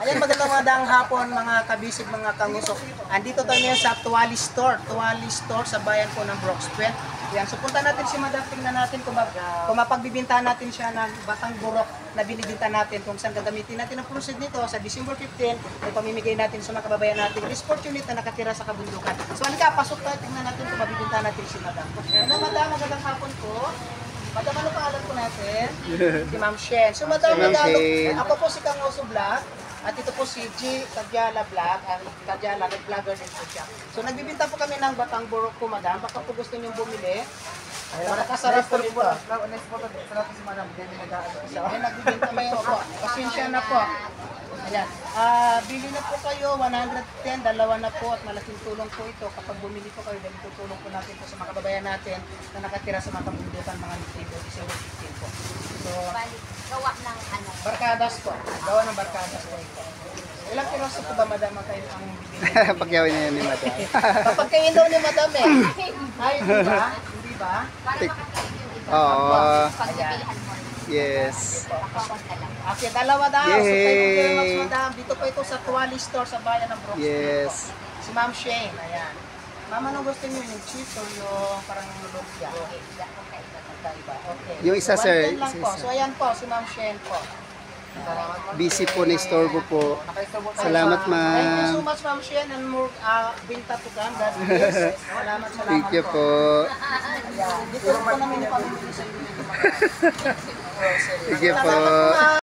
Ayan, magandang hapon mga kabisig, mga kangusok. Andito tayo ngayon sa Tuwali Store sa bayan po ng Brooksville. Yan, so punta natin si Madam, tingnan natin kung mapagbibintahan natin siya ng batang burok na binibinta natin, kung saan gagamitin natin ang proceed nito sa December 15, ay pamimigay natin sa mga kababayan natin Sport Unit na nakatira sa kabundukan. So halika, pasok tayo, tingnan natin kung mabibintahan natin si Madam. Ano, Madam, magandang hapon po. Madam, ano pangalan po natin? Si Ma'am Shen. So Madam, ako po si Kang Oso Vlog. At ito po si G. Kadyala Vlog. Kadyala, nag-vlogger din po siya. So nagbibinta po kami ng batang burok po, Madam. Baka po gusto niyong bumili. Para kasarap po dito. Next photo, sarap si Madam. Ay, nagbibinta kayo po. Pasensya na po. Ayan. Bili na po kayo, 110, dalawa na po at malaking tulong po ito. Kapag bumili po kayo, dahil tutulong po natin po sa mga kababayan natin na nakatira sa mga kabundukan, mga nitibo, December 15 po. So, gawa ng ano? barkadas po. Gawa ng barkadas po ito. Ilang piraso po ba, Madam, kayo ang bibili? Pagyawin niya ni Madam. Kapag kayo daw ni Madam eh. Ay, hindi ba? Hindi ba? Oo. Pagbibilihan mo. Yes. Pakawag na lang. Okay, dalawa daw. So, Yay! thank you very much, Madam. Dito po ito sa Tuwali Store sa bayan ng Brooksville Yes. po. Si Ma'am Shane, ayan. Ma'am, anong gusto niyo? Yung cheese or yung parang lumpia? Magkaiba. Okay. Yung isa, So, sir. 110 lang po. Isa. So, ayan po, si Ma'am Shane po. Busy po na istorbo po. Salamat, Thank you so ma'am. much, Ma'am Shane, and more binta to come. God bless. Salamat, salamat Thank you po. Ayan. Dito po namin yung pamimili sa inyo. Sige po. Salamat po, ma'am.